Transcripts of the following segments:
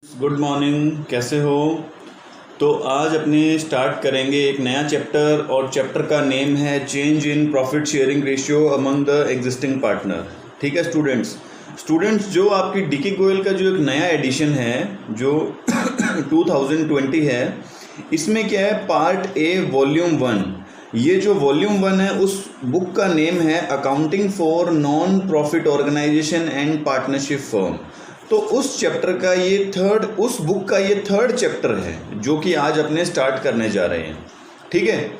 Good morning, कैसे हो? तो आज अपने स्टार्ट करेंगे एक नया चैप्टर और चैप्टर का नेम है change in profit sharing ratio among the existing partner. ठीक है स्टूडेंट्स, जो आपकी डीके गोयल का जो एक नया एडिशन है जो 2020 है, इसमें क्या है, पार्ट ए वॉल्यूम 1। ये जो वॉल्यूम 1 है उस बुक का नेम है accounting for non profit organisation and partnership firm. तो उस चैप्टर का उस बुक का ये थर्ड चैप्टर है जो कि आज अपने स्टार्ट करने जा रहे हैं। ठीक है,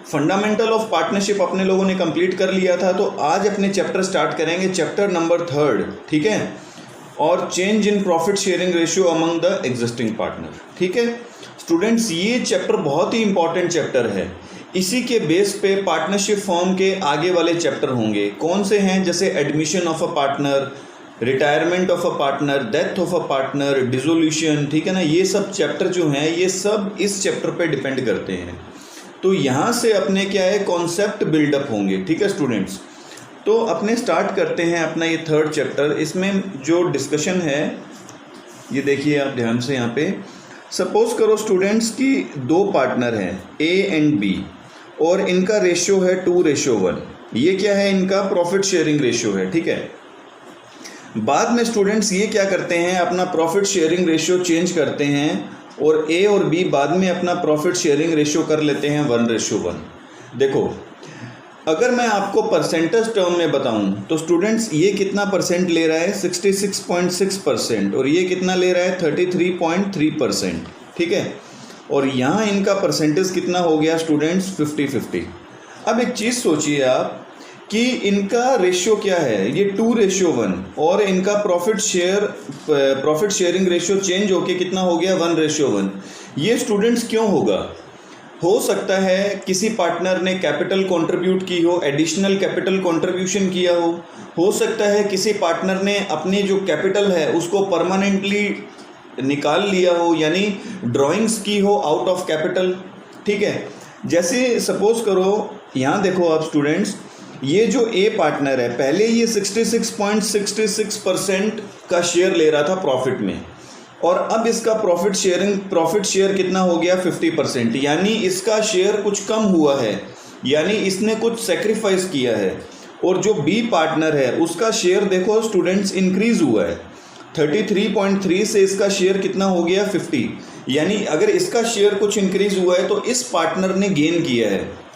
फंडामेंटल ऑफ पार्टनरशिप अपने लोगों ने कंप्लीट कर लिया था, तो आज अपने चैप्टर स्टार्ट करेंगे, चैप्टर नंबर 3। ठीक है, और change in profit sharing ratio among the existing partner. ठीक है स्टूडेंट्स, ये चैप्टर बहुत ही इंपॉर्टेंट चैप्टर है। इसी के बेस पे पार्टनरशिप फॉर्म के आगे वाले चैप्टर होंगे। कौन से हैं? जैसे admission of a partner, retirement of a partner, death of a partner, dissolution. ठीक है ना, ये सब चैप्टर जो हैं ये सब इस चैप्टर पे डिपेंड करते हैं। तो यहाँ से अपने क्या है, कॉन्सेप्ट बिल्डअप होंगे। ठीक है स्टूडेंट्स, तो अपने स्टार्ट करते हैं अपना ये थर्ड चैप्टर। इसमें जो डिस्कशन है ये देखिए आप ध्यान से। यहाँ पे सपोज करो स्टूडेंट्स की दो पार्टनर हैं ए एंड बी और इनका रेशियो है 2:1। ये क्या है, इनका प्रॉफिट शेयरिंग रेशियो है। ठीक है, बाद में स्टूडेंट्स ये क्या करते हैं, अपना प्रॉफिट शेयरिंग रेशियो चेंज करते हैं और ए और बी बाद में अपना प्रॉफिट शेयरिंग रेशियो कर लेते हैं 1:1। देखो, अगर मैं आपको परसेंटेज टर्म में बताऊं तो स्टूडेंट्स ये कितना परसेंट ले रहा है, 66.6%, और ये कितना ले रहा है, 33.3%। ठीक है, और यहाँ इनका परसेंटेज कितना हो गया स्टूडेंट्स, 50-50। अब एक चीज़ सोचिए आप कि इनका रेशियो क्या है, ये 2:1, और इनका प्रॉफिट शेयरिंग रेशियो चेंज होके कितना हो गया, 1:1। ये स्टूडेंट्स क्यों होगा? हो सकता है किसी पार्टनर ने कैपिटल कंट्रीब्यूट की हो, एडिशनल कैपिटल कंट्रीब्यूशन किया हो सकता है किसी पार्टनर ने अपनी जो कैपिटल है उसको परमानेंटली निकाल लिया हो, यानी ड्राइंग्स की हो आउट ऑफ कैपिटल। ठीक है, जैसे सपोज करो यहाँ देखो आप स्टूडेंट्स, ये जो ए पार्टनर है पहले ये 66.66% का शेयर ले रहा था प्रॉफिट में, और अब इसका प्रॉफिट शेयर कितना हो गया, 50%। यानी इसका शेयर कुछ कम हुआ है, यानी इसने कुछ सेक्रीफाइस किया है। और जो बी पार्टनर है उसका शेयर देखो स्टूडेंट्स इंक्रीज हुआ है, 33.3 से इसका शेयर कितना हो गया, 50। यानी अगर इसका शेयर कुछ इंक्रीज हुआ है तो इस पार्टनर ने गेन किया है।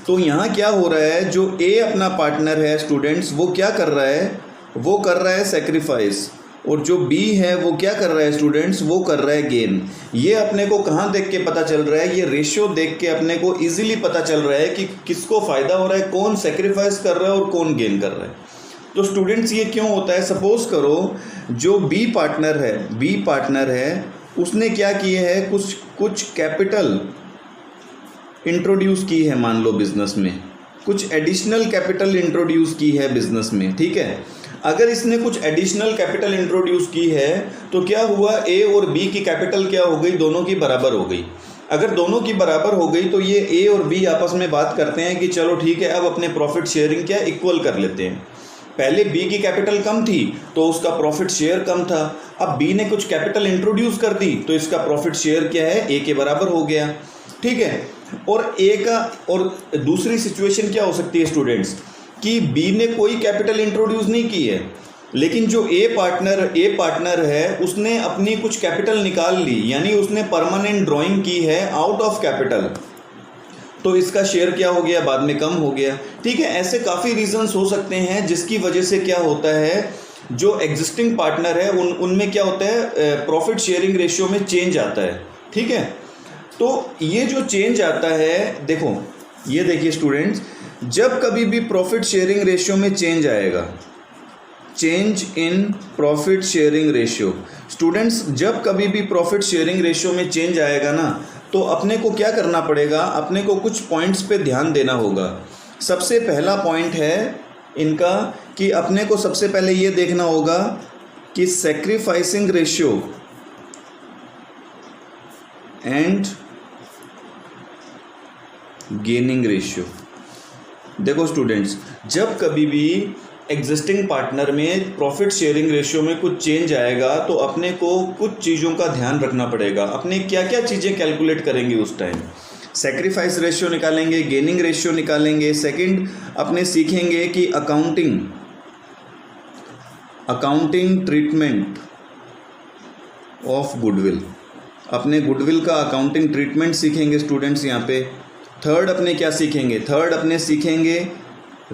तो यहाँ क्या हो रहा है, जो ए अपना पार्टनर है स्टूडेंट्स वो क्या कर रहा है, वो कर रहा है सेक्रीफाइस, और जो बी है वो क्या कर रहा है स्टूडेंट्स, वो कर रहा है गेन। ये अपने को कहाँ देख के पता चल रहा है, ये रेशियो देख के अपने को इजीली पता चल रहा है कि किसको फ़ायदा हो रहा है, कौन सेक्रीफाइस कर रहा है और कौन गेन कर रहा है। तो स्टूडेंट्स ये क्यों होता है, सपोज करो जो बी पार्टनर है उसने क्या किया है, कुछ कैपिटल इंट्रोड्यूस की है, मान लो बिजनेस में कुछ एडिशनल कैपिटल इंट्रोड्यूस की है बिजनेस में। ठीक है, अगर इसने कुछ एडिशनल कैपिटल इंट्रोड्यूस की है तो क्या हुआ, ए और बी की कैपिटल क्या हो गई, दोनों की बराबर हो गई। अगर दोनों की बराबर हो गई तो ये ए और बी आपस में बात करते हैं कि चलो ठीक है, अब अपने प्रॉफिट शेयरिंग क्या इक्वल कर लेते हैं। पहले बी की कैपिटल कम थी तो उसका प्रॉफिट शेयर कम था, अब बी ने कुछ कैपिटल इंट्रोड्यूस कर दी तो इसका प्रॉफिट शेयर क्या है, ए के बराबर हो गया। ठीक है, और दूसरी सिचुएशन क्या हो सकती है स्टूडेंट्स, कि बी ने कोई कैपिटल इंट्रोड्यूस नहीं की है, लेकिन जो ए पार्टनर है उसने अपनी कुछ कैपिटल निकाल ली, यानी उसने परमानेंट ड्राइंग की है आउट ऑफ कैपिटल, तो इसका शेयर क्या हो गया, बाद में कम हो गया। ठीक है, ऐसे काफ़ी रीजंस हो सकते हैं जिसकी वजह से क्या होता है, जो एग्जिस्टिंग पार्टनर है उनमें क्या होता है, प्रॉफिट शेयरिंग रेशियो में चेंज आता है। ठीक है, तो ये जो चेंज आता है, देखो ये देखिए स्टूडेंट्स, जब कभी भी प्रॉफिट शेयरिंग रेशियो में चेंज आएगा, change in profit sharing ratio, students जब कभी भी प्रॉफिट शेयरिंग रेशियो में चेंज आएगा ना, तो अपने को क्या करना पड़ेगा, अपने को कुछ पॉइंट्स पे ध्यान देना होगा। सबसे पहला पॉइंट है इनका कि अपने को सबसे पहले ये देखना होगा कि sacrificing ratio and gaining ratio. देखो स्टूडेंट्स, जब कभी भी एग्जिस्टिंग पार्टनर में प्रॉफिट शेयरिंग रेशियो में कुछ चेंज आएगा तो अपने को कुछ चीज़ों का ध्यान रखना पड़ेगा। अपने क्या क्या चीज़ें कैलकुलेट करेंगे उस टाइम? सैक्रिफाइस रेशियो निकालेंगे, गेनिंग रेशियो निकालेंगे। सेकंड, अपने सीखेंगे कि अकाउंटिंग ट्रीटमेंट ऑफ गुडविल, अपने गुडविल का अकाउंटिंग ट्रीटमेंट सीखेंगे स्टूडेंट्स यहाँ पे। थर्ड अपने क्या सीखेंगे? थर्ड अपने सीखेंगे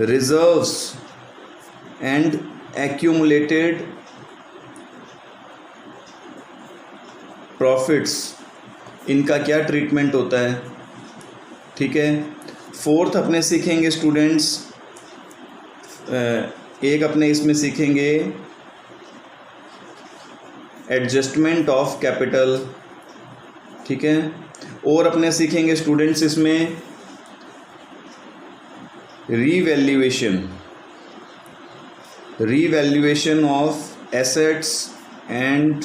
रिजर्व्स एंड एक्यूमुलेटेड प्रॉफिट्स, इनका क्या ट्रीटमेंट होता है, ठीक है। फोर्थ अपने सीखेंगे स्टूडेंट्स, एक अपने इसमें सीखेंगे एडजस्टमेंट ऑफ कैपिटल, ठीक है। और अपने सीखेंगे स्टूडेंट्स इसमें revaluation of assets and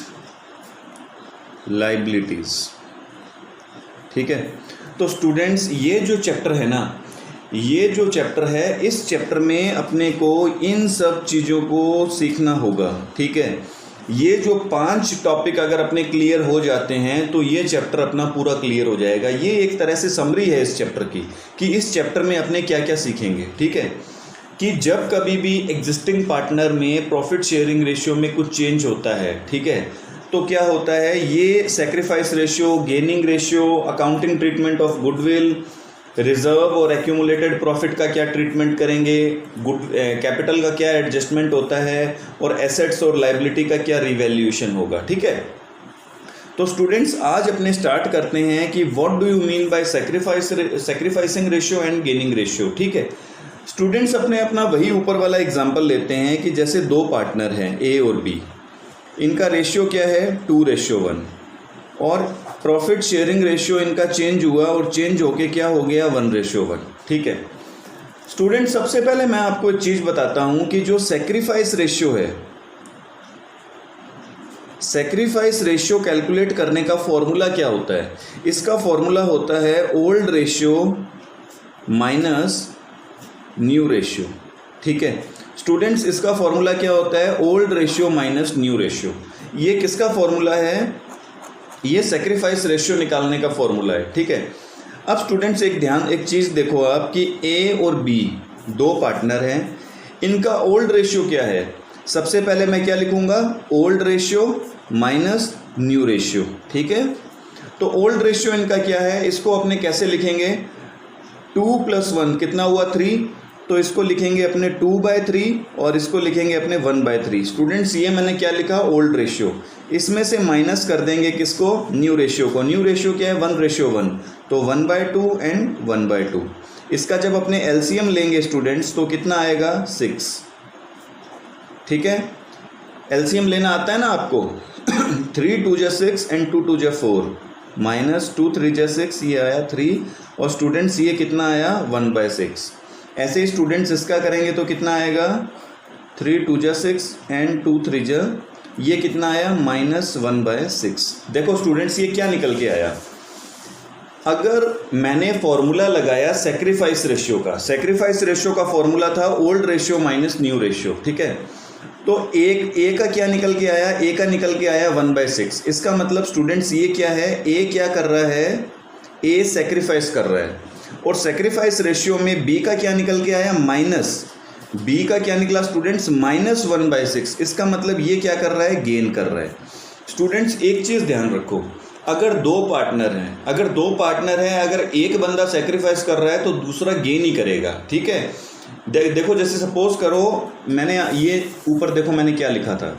liabilities, ठीक है। तो स्टूडेंट्स ये जो चैप्टर है ना, ये जो चैप्टर है, इस चैप्टर में अपने को इन सब चीज़ों को सीखना होगा, ठीक है। ये जो 5 टॉपिक अगर अपने क्लियर हो जाते हैं तो ये चैप्टर अपना पूरा क्लियर हो जाएगा। ये एक तरह से समरी है इस चैप्टर की कि इस चैप्टर में अपने क्या क्या सीखेंगे, ठीक है। कि जब कभी भी एग्जिस्टिंग पार्टनर में प्रॉफिट शेयरिंग रेशियो में कुछ चेंज होता है, ठीक है, तो क्या होता है, ये sacrifice ratio, gaining ratio, accounting treatment of goodwill, reserve और एक्यूमुलेटेड प्रॉफिट का क्या ट्रीटमेंट करेंगे, कैपिटल का क्या एडजस्टमेंट होता है, और एसेट्स और लाइबिलिटी का क्या रिवैल्यूएशन होगा, ठीक है। तो स्टूडेंट्स आज अपने स्टार्ट करते हैं कि what do you mean by sacrificing ratio and gaining ratio, ठीक है। स्टूडेंट्स अपना वही ऊपर वाला एग्जांपल लेते हैं कि जैसे 2 पार्टनर हैं ए और बी, इनका रेशियो क्या है 2:1, और प्रॉफिट शेयरिंग रेशियो इनका चेंज हुआ और चेंज होके क्या हो गया 1:1, ठीक है। स्टूडेंट सबसे पहले मैं आपको एक चीज़ बताता हूं कि जो सैक्रिफाइस रेशियो है, सैक्रिफाइस रेशियो कैलकुलेट करने का फॉर्मूला क्या होता है? इसका फॉर्मूला होता है old ratio minus new ratio, ठीक है। स्टूडेंट्स इसका फॉर्मूला क्या होता है? Old ratio minus new ratio. ये किसका फॉर्मूला है? ये सैक्रिफाइस रेशियो निकालने का फॉर्मूला है, ठीक है। अब स्टूडेंट्स एक चीज़ देखो आप कि ए और बी 2 पार्टनर हैं, इनका ओल्ड रेशियो क्या है? सबसे पहले मैं क्या लिखूंगा? Old ratio minus new ratio, ठीक है। तो ओल्ड रेशियो इनका क्या है, इसको अपने कैसे लिखेंगे? 2 + 1 कितना हुआ 3, तो इसको लिखेंगे अपने 2/3 और इसको लिखेंगे अपने 1/3। स्टूडेंट्स ये मैंने क्या लिखा? Old ratio. इसमें से माइनस कर देंगे किसको? न्यू रेशियो को। न्यू रेशियो क्या है? 1:1, तो 1/2 एंड 1/2। इसका जब अपने एलसीएम लेंगे स्टूडेंट्स तो कितना आएगा? 6, ठीक है। एलसीएम लेना आता है ना आपको? 3 × 2 = 6 एंड 2 × 2 = 4, माइनस 2 × 3 = 6, ये आया 3, और स्टूडेंट्स ये कितना आया? 1/6। ऐसे ही स्टूडेंट्स इसका करेंगे तो कितना आएगा? 3 × 2 = 6 एंड 2 × 3 = ये कितना आया? -1/6। देखो स्टूडेंट्स ये क्या निकल के आया? अगर मैंने फॉर्मूला लगाया सैक्रिफाइस रेशियो का, सैक्रिफाइस रेशियो का फॉर्मूला था old ratio minus new ratio, ठीक है। तो ए का क्या निकल के आया? ए का निकल के आया 1/6। इसका मतलब स्टूडेंट्स ये क्या है? ए क्या कर रहा है? ए सैक्रिफाइस कर रहा है। और सैक्रिफाइस रेशियो में बी का क्या निकल के आया? माइनस। बी का क्या निकला स्टूडेंट्स? -1/6। इसका मतलब ये क्या कर रहा है? गेन कर रहा है। स्टूडेंट्स एक चीज़ ध्यान रखो, अगर 2 पार्टनर हैं, अगर एक बंदा सैक्रिफाइस कर रहा है तो दूसरा गेन ही करेगा, ठीक है। देखो जैसे सपोज करो, मैंने ये ऊपर देखो मैंने क्या लिखा था,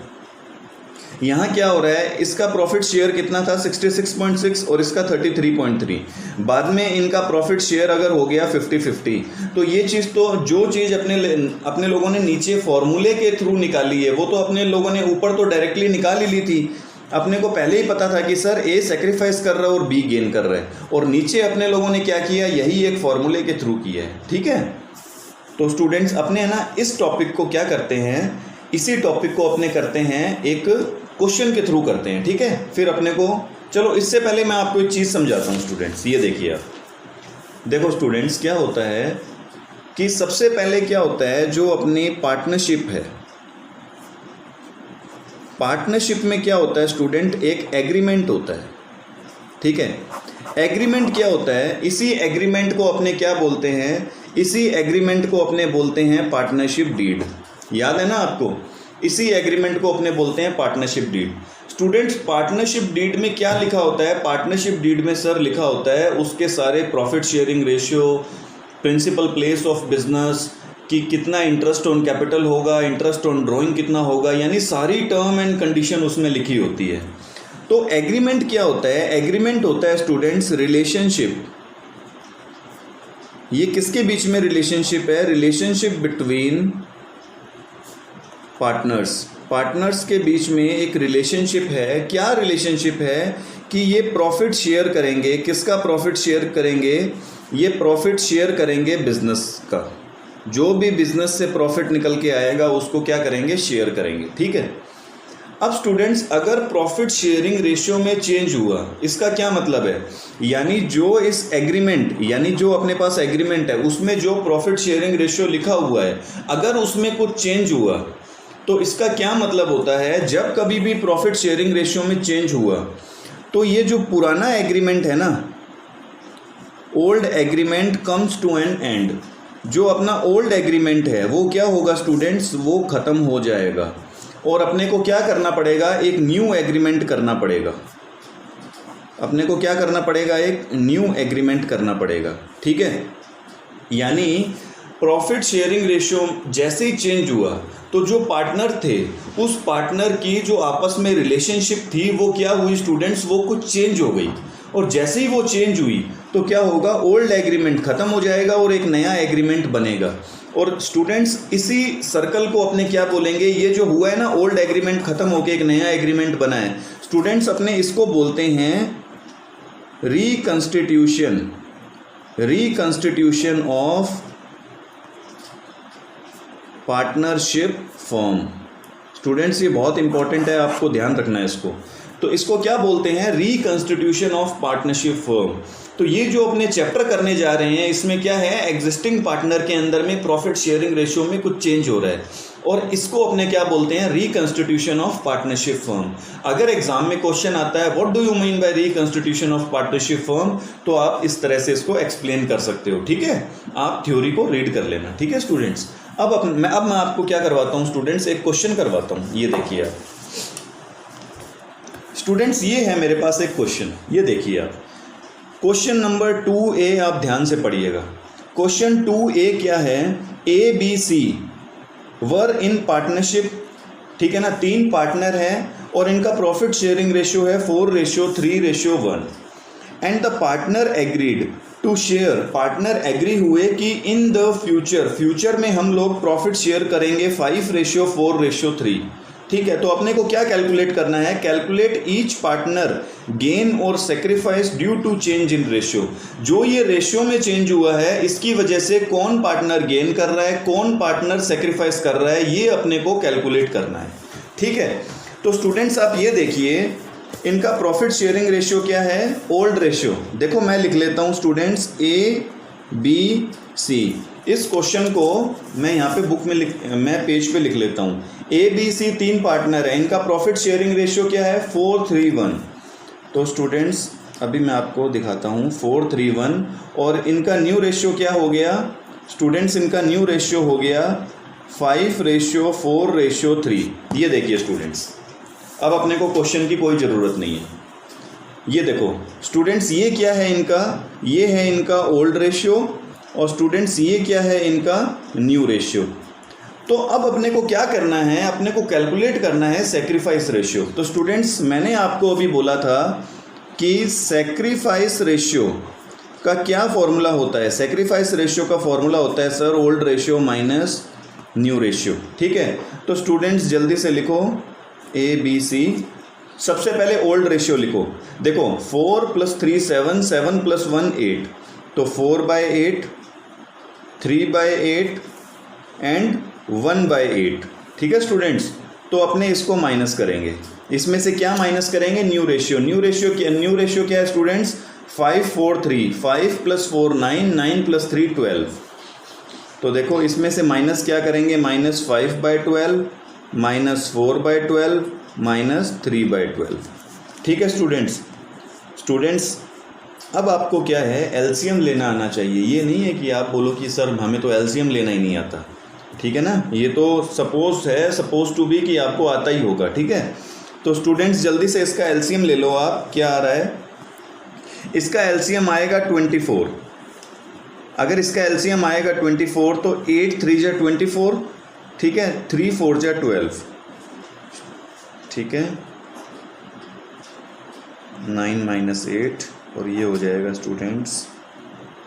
यहाँ क्या हो रहा है? इसका प्रॉफिट शेयर कितना था? 66.6 और इसका 33.3। बाद में इनका प्रॉफिट शेयर अगर हो गया 50-50, तो ये चीज़ तो जो चीज़ अपने लोगों ने नीचे फॉर्मूले के थ्रू निकाली है वो तो अपने लोगों ने ऊपर तो डायरेक्टली निकाल ही ली थी। अपने को पहले ही पता था कि सर ए सेक्रीफाइस कर रहा है और बी गेन कर रहा है, और नीचे अपने लोगों ने क्या किया? यही एक फॉर्मूले के थ्रू किया है, ठीक है। तो स्टूडेंट्स अपने है ना इस टॉपिक को क्या करते हैं, इसी टॉपिक को अपने करते हैं एक क्वेश्चन के थ्रू करते हैं, ठीक है। फिर अपने को चलो इससे पहले मैं आपको एक चीज़ समझाता हूँ स्टूडेंट्स। ये देखिए आप, देखो स्टूडेंट्स क्या होता है कि सबसे पहले क्या होता है, जो अपनी पार्टनरशिप है, पार्टनरशिप में क्या होता है स्टूडेंट, एक एग्रीमेंट होता है। ठीक है, एग्रीमेंट क्या होता है, इसी एग्रीमेंट को अपने क्या बोलते हैं, इसी एग्रीमेंट को अपने बोलते हैं पार्टनरशिप डीड। याद है ना आपको, इसी एग्रीमेंट को अपने बोलते हैं partnership deed. Students, partnership deed में क्या लिखा होता है, पार्टनरशिप डीड में सर लिखा होता है उसके सारे profit sharing ratio, principal place of business, कि कितना इंटरेस्ट ऑन कैपिटल होगा, इंटरेस्ट ऑन ड्राइंग कितना होगा, यानी सारी टर्म एंड कंडीशन उसमें लिखी होती है। तो एग्रीमेंट क्या होता है, एग्रीमेंट होता है स्टूडेंट्स रिलेशनशिप। ये किसके बीच में रिलेशनशिप है, रिलेशनशिप बिटवीन पार्टनर्स, पार्टनर्स के बीच में एक रिलेशनशिप है। क्या रिलेशनशिप है कि ये प्रॉफिट शेयर करेंगे, किसका प्रॉफिट शेयर करेंगे, ये प्रॉफिट शेयर करेंगे बिजनेस का, जो भी बिजनेस से प्रॉफिट निकल के आएगा उसको क्या करेंगे, शेयर करेंगे। ठीक है, अब स्टूडेंट्स अगर प्रॉफिट शेयरिंग रेशियो में चेंज हुआ, इसका क्या मतलब है, यानी जो इस एग्रीमेंट, यानी जो अपने पास एग्रीमेंट है उसमें जो प्रॉफिट शेयरिंग रेशियो लिखा हुआ है, अगर उसमें कुछ चेंज हुआ तो इसका क्या मतलब होता है, जब कभी भी प्रॉफिट शेयरिंग रेशियो में चेंज हुआ तो ये जो पुराना एग्रीमेंट है ना, old agreement comes to an end. जो अपना ओल्ड एग्रीमेंट है वो क्या होगा स्टूडेंट्स, वो ख़त्म हो जाएगा और अपने को क्या करना पड़ेगा, एक न्यू एग्रीमेंट करना पड़ेगा। अपने को क्या करना पड़ेगा, एक न्यू एग्रीमेंट करना पड़ेगा। ठीक है, यानी प्रॉफिट शेयरिंग रेशियो जैसे ही चेंज हुआ तो जो पार्टनर थे उस पार्टनर की जो आपस में रिलेशनशिप थी वो क्या हुई स्टूडेंट्स, वो कुछ चेंज हो गई। और जैसे ही वो चेंज हुई तो क्या होगा, ओल्ड एग्रीमेंट ख़त्म हो जाएगा और एक नया एग्रीमेंट बनेगा। और स्टूडेंट्स इसी सर्कल को अपने क्या बोलेंगे, ये जो हुआ है ना, ओल्ड एग्रीमेंट ख़त्म होकर एक नया एग्रीमेंट बना है, स्टूडेंट्स अपने इसको बोलते हैं reconstitution, reconstitution of partnership firm. Students ये बहुत इंपॉर्टेंट है, आपको ध्यान रखना है इसको। तो इसको क्या बोलते हैं, रिकंस्टिट्यूशन ऑफ पार्टनरशिप फर्म। तो ये जो अपने चैप्टर करने जा रहे हैं इसमें क्या है, एग्जिस्टिंग पार्टनर के अंदर में प्रॉफिट शेयरिंग रेशियो में कुछ चेंज हो रहा है और इसको अपने क्या बोलते हैं, रिकंस्टिट्यूशन ऑफ पार्टनरशिप फर्म। अगर एग्जाम में क्वेश्चन आता है what do you mean by reconstitution of partnership firm, तो आप इस तरह से इसको एक्सप्लेन कर सकते हो। ठीक है, आप थ्योरी को रीड कर लेना। ठीक है स्टूडेंट्स, अब मैं आपको क्या करवाता हूँ स्टूडेंट्स, एक क्वेश्चन करवाता हूँ। ये देखिए आप स्टूडेंट्स, ये है मेरे पास एक क्वेश्चन, ये देखिए आप क्वेश्चन नंबर 2A, आप ध्यान से पढ़िएगा। क्वेश्चन 2A क्या है, ABC वर इन पार्टनरशिप। ठीक है ना, 3 पार्टनर हैं और इनका प्रॉफिट शेयरिंग रेशियो है 4:3:1 and the partner agreed to share. Partner agree हुए कि इन द फ्यूचर, फ्यूचर में हम लोग प्रॉफिट शेयर करेंगे 5:4:3। ठीक है, तो अपने को क्या कैलकुलेट करना है, कैलकुलेट ईच पार्टनर गेन और sacrifice due to change in ratio. जो ये रेशियो में चेंज हुआ है इसकी वजह से कौन पार्टनर गेन कर रहा है, कौन पार्टनर सेक्रीफाइस कर रहा है, ये अपने को कैलकुलेट करना है। ठीक है, तो स्टूडेंट्स आप ये देखिए इनका प्रॉफिट शेयरिंग रेशियो क्या है, ओल्ड रेशियो। देखो मैं लिख लेता हूँ स्टूडेंट्स ABC। इस क्वेश्चन को मैं यहाँ पे बुक में मैं पेज पे लिख लेता हूँ। ABC 3 पार्टनर है, इनका प्रॉफिट शेयरिंग रेशियो क्या है, 4:3:1। तो स्टूडेंट्स अभी मैं आपको दिखाता हूँ 4:3:1 और इनका न्यू रेशियो क्या हो गया स्टूडेंट्स, इनका न्यू रेशियो हो गया 5:4:3। ये देखिए स्टूडेंट्स, अब अपने को क्वेश्चन की कोई ज़रूरत नहीं है। ये देखो स्टूडेंट्स, ये क्या है इनका, ये है इनका ओल्ड रेशियो और स्टूडेंट्स ये क्या है इनका न्यू रेशियो। तो अब अपने को क्या करना है, अपने को कैलकुलेट करना है सेक्रीफाइस रेशियो। तो स्टूडेंट्स मैंने आपको अभी बोला था कि सेक्रीफाइस रेशियो का क्या फॉर्मूला होता है, सेक्रीफाइस रेशियो का फॉर्मूला होता है sir old ratio minus new ratio. ठीक है, तो स्टूडेंट्स जल्दी से लिखो ABC। सबसे पहले ओल्ड रेशियो लिखो। देखो 4 + 3 7, 7 + 1 8, तो 4/8, 3/8 एंड 1/8। ठीक है स्टूडेंट्स, तो अपने इसको माइनस करेंगे, इसमें से क्या माइनस करेंगे, न्यू रेशियो। न्यू रेशियो क्या है स्टूडेंट्स, 5:4:3, 5 + 4 9, 9 + 3 12। तो देखो इसमें से माइनस क्या करेंगे, -5/12 -4/12 -3/12। ठीक है स्टूडेंट्स अब आपको क्या है, एलसीएम लेना आना चाहिए। ये नहीं है कि आप बोलो कि सर हमें तो एलसीएम लेना ही नहीं आता। ठीक है ना, ये तो सपोज टू बी कि आपको आता ही होगा। ठीक है, तो स्टूडेंट्स जल्दी से इसका एलसीएम ले लो आप। क्या आ रहा है, इसका एलसीएम आएगा 24। अगर इसका एलसीएम आएगा 24 तो 8 3 जा 24, ठीक है, 3 4 जा 12, ठीक है, 9 - 8 और ये हो जाएगा स्टूडेंट्स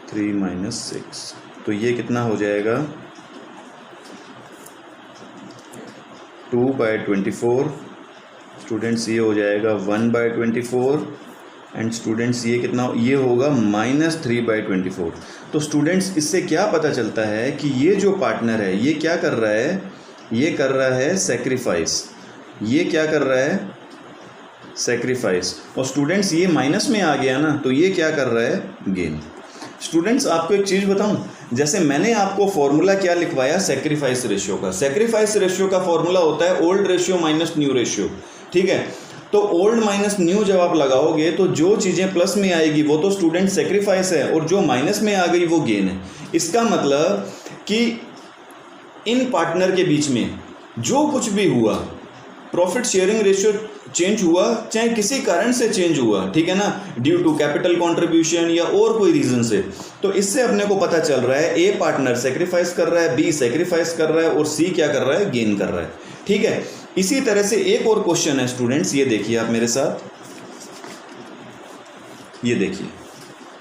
3 - 6। तो ये कितना हो जाएगा, 2/24 स्टूडेंट्स, ये हो जाएगा 1/24 एंड स्टूडेंट्स ये कितना, ये होगा -3/24। तो स्टूडेंट्स इससे क्या पता चलता है कि ये जो पार्टनर है ये क्या कर रहा है, ये कर रहा है सेक्रीफाइस। ये क्या कर रहा है, सेक्रीफाइस। और स्टूडेंट्स ये माइनस में आ गया ना, तो ये क्या कर रहा है, गेन। स्टूडेंट्स आपको एक चीज़ बताऊं, जैसे मैंने आपको फॉर्मूला क्या लिखवाया सेक्रीफाइस रेशियो का। सेक्रीफाइस रेशियो का फॉर्मूला होता है old ratio minus new ratio. ठीक है, तो ओल्ड माइनस न्यू जब आप लगाओगे तो जो चीज़ें प्लस में आएगी वो तो स्टूडेंट सेक्रीफाइस है, और जो माइनस में आ गई वो गेन है। इसका मतलब कि इन पार्टनर के बीच में जो कुछ भी हुआ, प्रॉफिट शेयरिंग रेशियो चेंज हुआ चाहे किसी कारण से चेंज हुआ, ठीक है ना, ड्यू टू कैपिटल कंट्रीब्यूशन या और कोई रीजन से, तो इससे अपने को पता चल रहा है ए पार्टनर सेक्रीफाइस कर रहा है, बी सेक्रीफाइस कर रहा है और सी क्या कर रहा है, गेन कर रहा है। ठीक है, इसी तरह से एक और क्वेश्चन है स्टूडेंट्स, ये देखिए आप मेरे साथ, ये देखिए,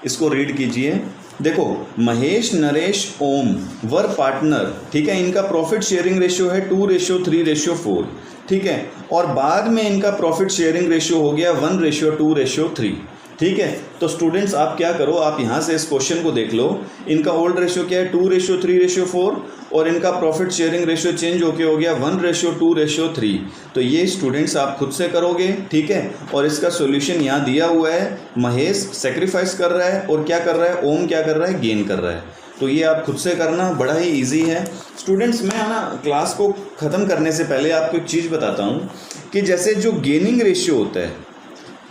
इसको रीड कीजिए। देखो महेश, नरेश, ओम वर पार्टनर, ठीक है, इनका प्रॉफिट शेयरिंग रेशियो है 2:3:4, ठीक है, और बाद में इनका प्रॉफिट शेयरिंग रेशियो हो गया 1:2:3। ठीक है, तो स्टूडेंट्स आप क्या करो, आप यहाँ से इस क्वेश्चन को देख लो, इनका ओल्ड रेशियो क्या है 2:3:4 और इनका प्रॉफिट शेयरिंग रेशियो चेंज होके हो गया 1:2:3। तो ये स्टूडेंट्स आप खुद से करोगे। ठीक है, और इसका सॉल्यूशन यहाँ दिया हुआ है, महेश सेक्रीफाइस कर रहा है और क्या कर रहा है, ओम क्या कर रहा है, गेन कर रहा है। तो ये आप खुद से करना, बड़ा ही इजी है स्टूडेंट्स। मैं ना क्लास को ख़त्म करने से पहले आपको एक चीज़ बताता हूँ कि जैसे जो गेनिंग रेशियो होता है,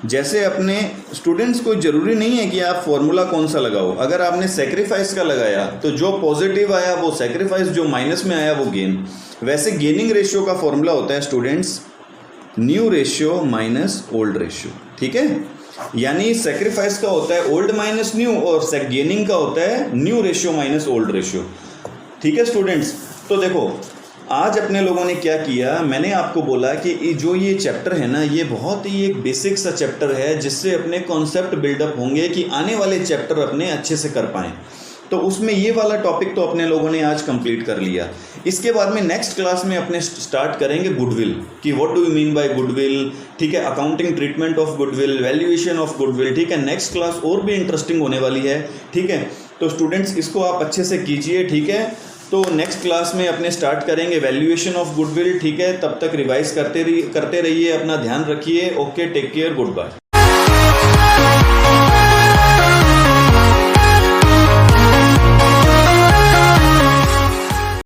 जैसे अपने स्टूडेंट्स को ज़रूरी नहीं है कि आप फॉर्मूला कौन सा लगाओ। अगर आपने सेक्रीफाइस का लगाया तो जो पॉजिटिव आया वो सेक्रीफाइस, जो माइनस में आया वो गेन। वैसे गेनिंग रेशियो का फॉर्मूला होता है students new ratio minus old ratio. ठीक है, यानी सेक्रीफाइस का होता है ओल्ड माइनस न्यू और गेनिंग का होता है new ratio minus old ratio. ठीक है स्टूडेंट्स, तो देखो आज अपने लोगों ने क्या किया, मैंने आपको बोला कि जो ये चैप्टर है ना, ये बहुत ही एक बेसिक सा चैप्टर है जिससे अपने कॉन्सेप्ट बिल्डअप होंगे कि आने वाले चैप्टर अपने अच्छे से कर पाएँ। तो उसमें ये वाला टॉपिक तो अपने लोगों ने आज कंप्लीट कर लिया। इसके बाद में नेक्स्ट क्लास में अपने स्टार्ट करेंगे गुडविल, कि what do you mean by goodwill, ठीक है, accounting treatment of goodwill, valuation of goodwill. ठीक है, नेक्स्ट क्लास और भी इंटरेस्टिंग होने वाली है। ठीक है, तो स्टूडेंट्स इसको आप अच्छे से कीजिए। ठीक है, तो नेक्स्ट क्लास में अपने स्टार्ट करेंगे वैल्यूएशन ऑफ गुडविल। ठीक है, तब तक रिवाइज करते रहिए, अपना ध्यान रखिए। Okay, take care, good bye.